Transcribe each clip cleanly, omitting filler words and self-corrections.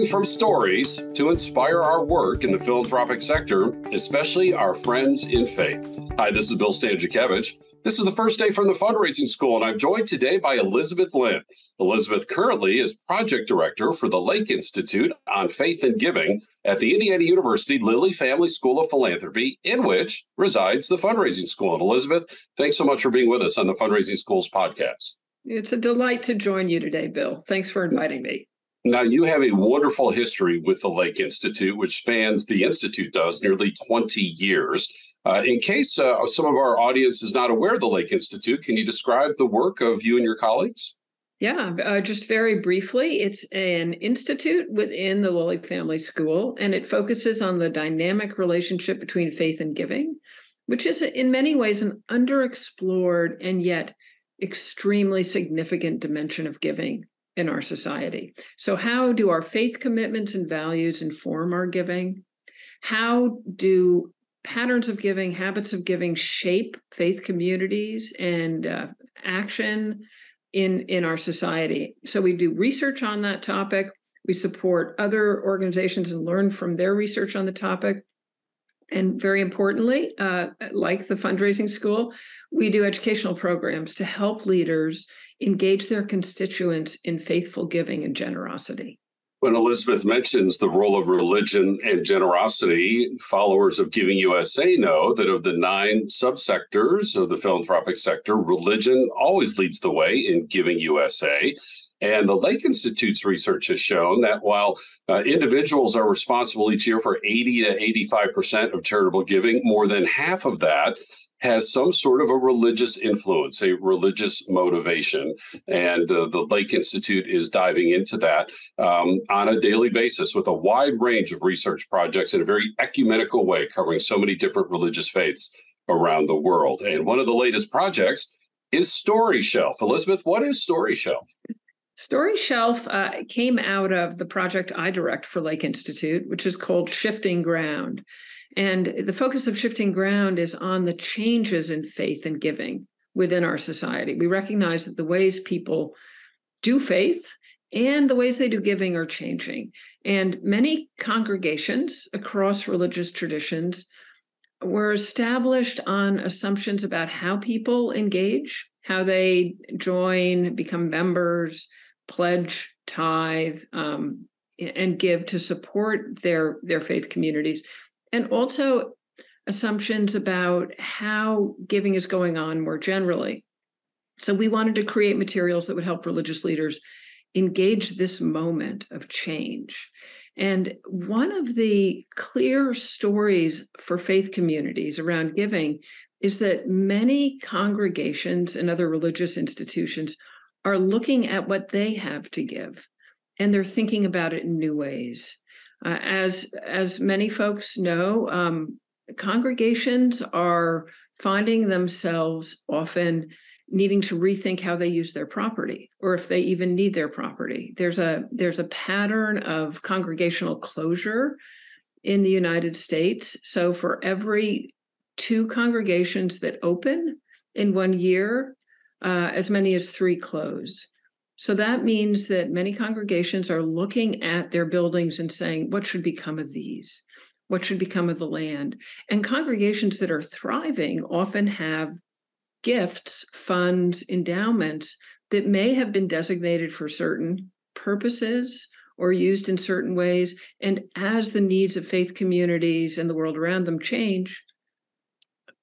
from stories to inspire our work in the philanthropic sector, especially our friends in faith. Hi, this is Bill Stanczykiewicz. This is the first day from the fundraising school, and I'm joined today by Elizabeth Lynn. Elizabeth currently is project director for the Lake Institute on Faith and Giving at the Indiana University Lilly Family School of Philanthropy, in which resides the fundraising school. And Elizabeth, thanks so much for being with us on the Fundraising Schools podcast. It's a delight to join you today, Bill. Thanks for inviting me. Now, you have a wonderful history with the Lake Institute, which spans, the Institute does, nearly 20 years. In case some of our audience is not aware of the Lake Institute, can you describe the work of you and your colleagues? Yeah, just very briefly, it's an institute within the Lilly Family School, and it focuses on the dynamic relationship between faith and giving, which is in many ways an underexplored and yet extremely significant dimension of giving in our society. So how do our faith commitments and values inform our giving? How do patterns of giving, habits of giving shape faith communities and action in our society? So we do research on that topic. We support other organizations and learn from their research on the topic. And very importantly, like the fundraising school, we do educational programs to help leaders engage their constituents in faithful giving and generosity. When Elizabeth mentions the role of religion and generosity, followers of Giving USA know that of the 9 subsectors of the philanthropic sector, religion always leads the way in Giving USA. And the Lake Institute's research has shown that while individuals are responsible each year for 80 to 85% of charitable giving, more than half of that has some sort of a religious influence, a religious motivation. And the Lake Institute is diving into that on a daily basis with a wide range of research projects in a very ecumenical way, covering so many different religious faiths around the world. And one of the latest projects is Story Shelf. Elizabeth, what is Story Shelf? Story Shelf came out of the project I direct for Lake Institute, which is called Shifting Ground. And the focus of Shifting Ground is on the changes in faith and giving within our society. We recognize that the ways people do faith and the ways they do giving are changing. And many congregations across religious traditions were established on assumptions about how people engage, how they join, become members, pledge, tithe, and give to support their faith communities. And also assumptions about how giving is going on more generally. So we wanted to create materials that would help religious leaders engage this moment of change. And one of the clear stories for faith communities around giving is that many congregations and other religious institutions are looking at what they have to give, and they're thinking about it in new ways. As many folks know, congregations are finding themselves often needing to rethink how they use their property, or if they even need their property. There's a pattern of congregational closure in the United States. So for every 2 congregations that open in 1 year, as many as 3 close. So that means that many congregations are looking at their buildings and saying, what should become of these? What should become of the land? And congregations that are thriving often have gifts, funds, endowments that may have been designated for certain purposes or used in certain ways. And as the needs of faith communities and the world around them change,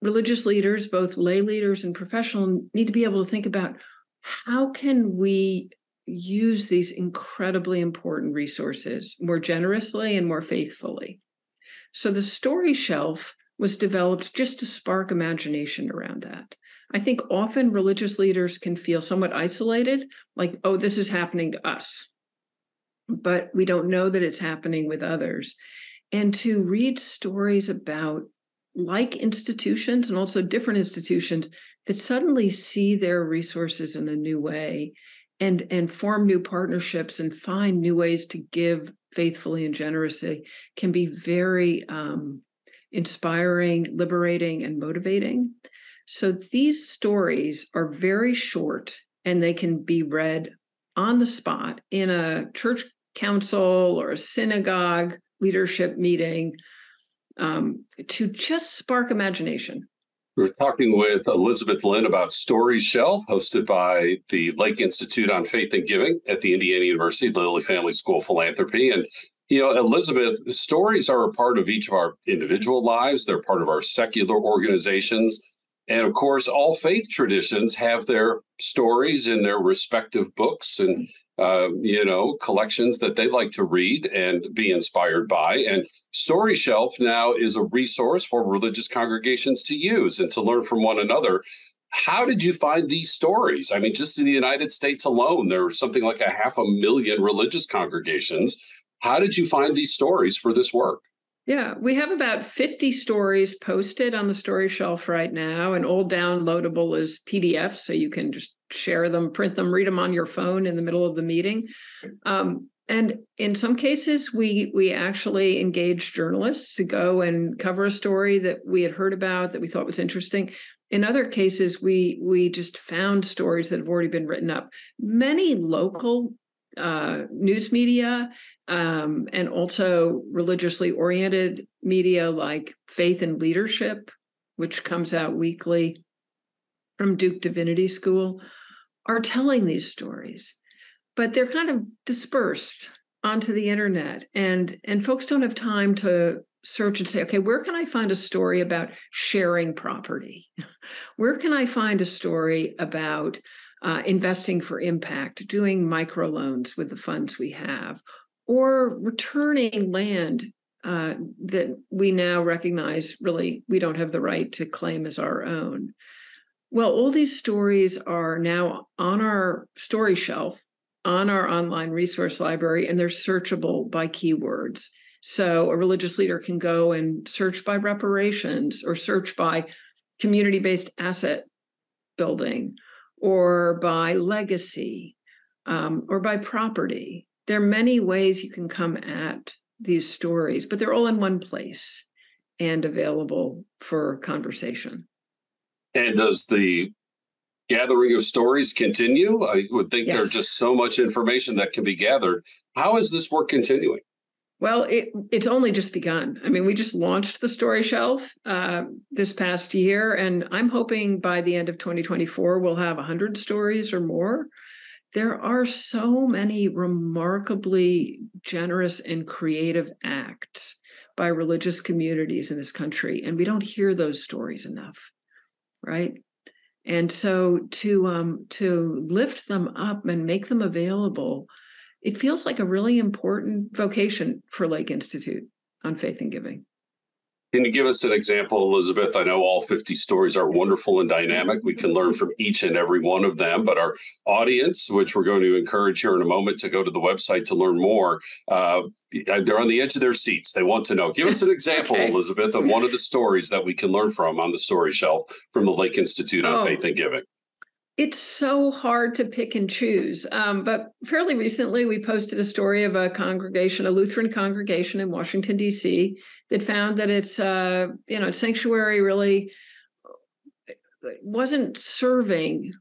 religious leaders, both lay leaders and professional, need to be able to think about, how can we use these incredibly important resources more generously and more faithfully? So the Story Shelf was developed just to spark imagination around that. I think often religious leaders can feel somewhat isolated, like, oh, this is happening to us. But we don't know that it's happening with others. And to read stories about like institutions and also different institutions that suddenly see their resources in a new way and form new partnerships and find new ways to give faithfully and generously can be very inspiring, liberating, and motivating. So these stories are very short and they can be read on the spot in a church council or a synagogue leadership meeting, to just spark imagination. We're talking with Elizabeth Lynn about Story Shelf, hosted by the Lake Institute on Faith and Giving at the Indiana University Lilly Family School of Philanthropy. And, Elizabeth, stories are a part of each of our individual lives. They're part of our secular organizations. And of course, all faith traditions have their stories in their respective books and, collections that they like to read and be inspired by. And Story Shelf now is a resource for religious congregations to use and to learn from one another. How did you find these stories? I mean, just in the United States alone, there are something like 500,000 religious congregations. How did you find these stories for this work? Yeah, we have about 50 stories posted on the Story Shelf right now, and all downloadable as PDFs, so you can just share them, print them, read them on your phone in the middle of the meeting. And in some cases, we actually engaged journalists to go and cover a story that we had heard about that we thought was interesting. In other cases, we just found stories that have already been written up. Many local news media and also religiously oriented media like Faith and Leadership, which comes out weekly from Duke Divinity School, are telling these stories. But they're kind of dispersed onto the internet, and folks don't have time to search and say, okay, where can I find a story about sharing property? Where can I find a story about investing for impact, doing microloans with the funds we have, or returning land that we now recognize really we don't have the right to claim as our own? Well, all these stories are now on our Story Shelf, on our online resource library, and they're searchable by keywords. So a religious leader can go and search by reparations or search by community-based asset building or by legacy or by property. There are many ways you can come at these stories, but they're all in one place and available for conversation. And does the gathering of stories continue? I would think there's just so much information that can be gathered. How is this work continuing? Well, it's only just begun. I mean, we just launched the Story Shelf this past year, and I'm hoping by the end of 2024, we'll have 100 stories or more. There are so many remarkably generous and creative acts by religious communities in this country, and we don't hear those stories enough, right? And so to lift them up and make them available, it feels like a really important vocation for Lake Institute on Faith and Giving. Can you give us an example, Elizabeth? I know all 50 stories are wonderful and dynamic. We can learn from each and every one of them, but our audience, which we're going to encourage here in a moment to go to the website to learn more, they're on the edge of their seats. They want to know. Give us an example, okay, Elizabeth, of one of the stories that we can learn from on the Story Shelf from the Lake Institute on Faith and Giving. It's so hard to pick and choose. But fairly recently, we posted a story of a congregation, a Lutheran congregation in Washington, D.C., that found that its sanctuary really wasn't serving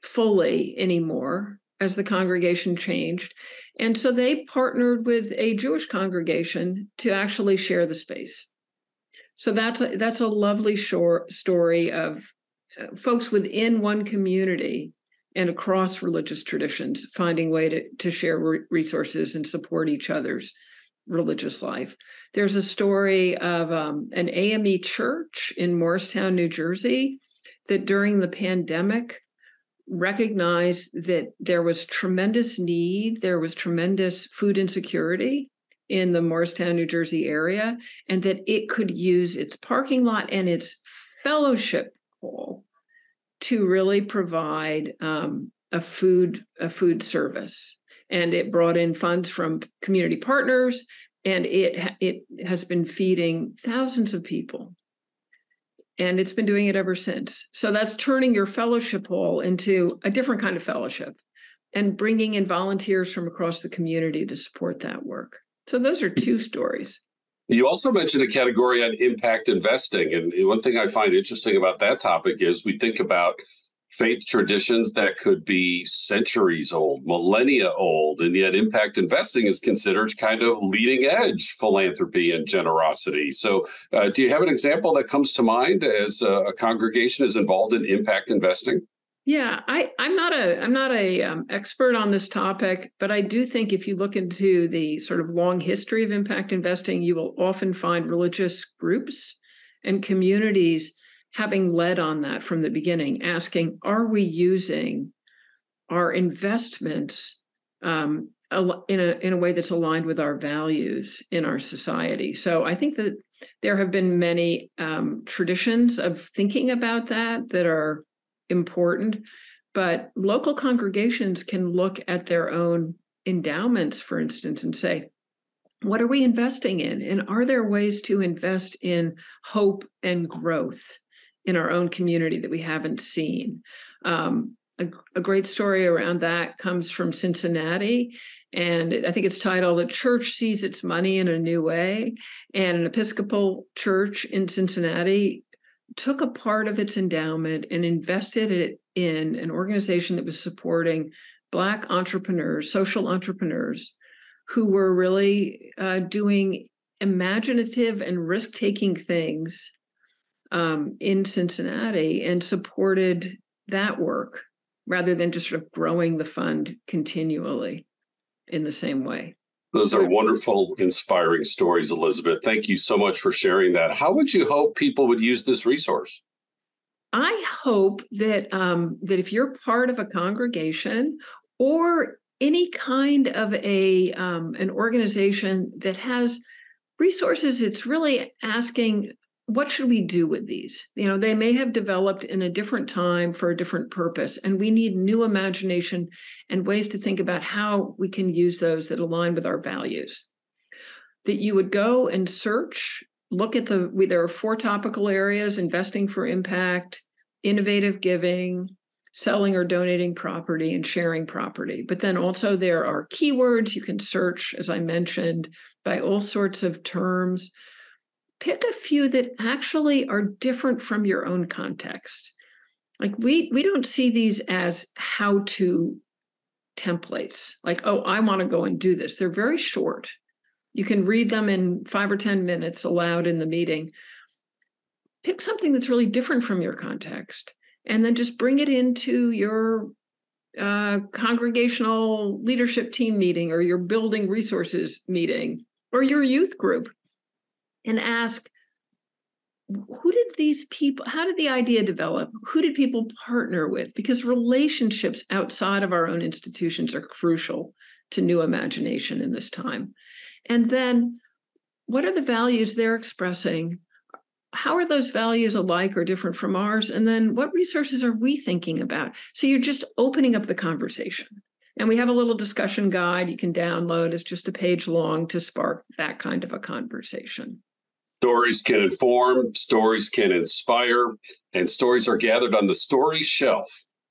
fully anymore as the congregation changed. And so they partnered with a Jewish congregation to actually share the space. So that's a lovely story of folks within one community and across religious traditions finding way to share resources and support each other's religious life. There's a story of an AME church in Morristown, New Jersey, that during the pandemic recognized that there was tremendous need, there was tremendous food insecurity in the Morristown, New Jersey area, and that it could use its parking lot and its fellowship hall to really provide a food service. And it brought in funds from community partners, and it has been feeding thousands of people. And it's been doing it ever since. So that's turning your fellowship hall into a different kind of fellowship and bringing in volunteers from across the community to support that work. So those are two stories. You also mentioned a category on impact investing. And one thing I find interesting about that topic is we think about faith traditions that could be centuries old, millennia old, and yet impact investing is considered kind of leading edge philanthropy and generosity. So do you have an example that comes to mind as a congregation is involved in impact investing? Yeah, I'm not a expert on this topic, but I do think if you look into the sort of long history of impact investing, you will often find religious groups and communities having led on that from the beginning, asking, are we using our investments in a way that's aligned with our values in our society? So I think that there have been many traditions of thinking about that are important, but local congregations can look at their own endowments, for instance, and say, what are we investing in? And are there ways to invest in hope and growth in our own community that we haven't seen? A great story around that comes from Cincinnati, and I think it's titled "The Church Sees Its Money in a New Way." And an Episcopal church in Cincinnati took a part of its endowment and invested it in an organization that was supporting Black entrepreneurs, social entrepreneurs, who were really doing imaginative and risk-taking things in Cincinnati, and supported that work rather than just sort of growing the fund continually in the same way. Those are wonderful, inspiring stories, Elizabeth. Thank you so much for sharing that. How would you hope people would use this resource? I hope that that if you're part of a congregation or any kind of an organization that has resources, it's really asking, what should we do with these? You know, they may have developed in a different time for a different purpose, and we need new imagination and ways to think about how we can use those that align with our values. That you would go and search, look at there are 4 topical areas: investing for impact, innovative giving, selling or donating property, and sharing property. But then also there are keywords you can search, as I mentioned, by all sorts of terms. Pick a few that actually are different from your own context. Like we don't see these as how-to templates. Like, oh, I want to go and do this. They're very short. You can read them in 5 or 10 minutes aloud in the meeting. Pick something that's really different from your context, and then just bring it into your congregational leadership team meeting, or your building resources meeting, or your youth group, and ask, how did the idea develop? Who did people partner with? Because relationships outside of our own institutions are crucial to new imagination in this time. And then, what are the values they're expressing? How are those values alike or different from ours? And then what resources are we thinking about? So you're just opening up the conversation. And we have a little discussion guide you can download. It's just a page long to spark that kind of a conversation. Stories can inform, stories can inspire, and stories are gathered on the Story Shelf,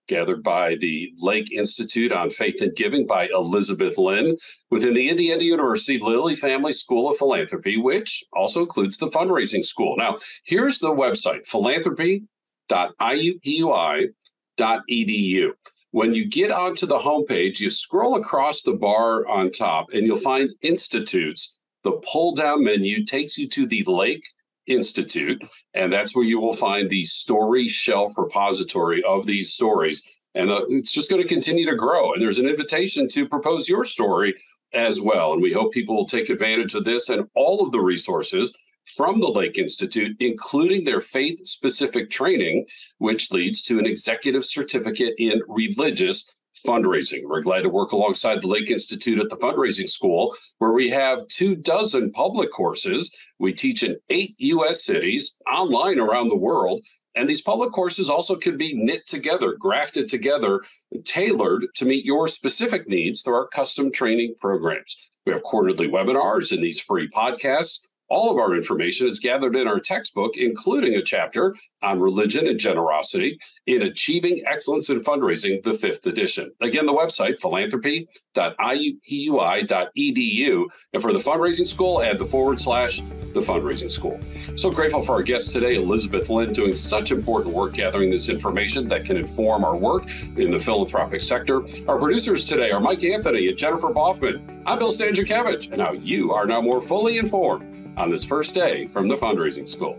gathered by the Lake Institute on Faith and Giving by Elizabeth Lynn within the Indiana University Lilly Family School of Philanthropy, which also includes the fundraising school. Now, here's the website, philanthropy.iupui.edu. When you get onto the homepage, you scroll across the bar on top and you'll find Institutes. The pull-down menu takes you to the Lake Institute, and that's where you will find the Story Shelf repository of these stories. And it's just going to continue to grow. And there's an invitation to propose your story as well. And we hope people will take advantage of this and all of the resources from the Lake Institute, including their faith-specific training, which leads to an executive certificate in religious fundraising. We're glad to work alongside the Lake Institute at the Fundraising School, where we have 24 public courses. We teach in 8 U.S. cities, online around the world. And these public courses also can be knit together, grafted together, tailored to meet your specific needs through our custom training programs. We have quarterly webinars and these free podcasts, all of our information is gathered in our textbook, including a chapter on religion and generosity in Achieving Excellence in Fundraising, the 5th edition. Again, the website, philanthropy.iupui.edu. And for the Fundraising School, add the / the Fundraising School. So grateful for our guest today, Elizabeth Lynn, doing such important work gathering this information that can inform our work in the philanthropic sector. Our producers today are Mike Anthony and Jennifer Boffman. I'm Bill Stanczykiewicz, and now you are now more fully informed on this first day from the Fundraising School.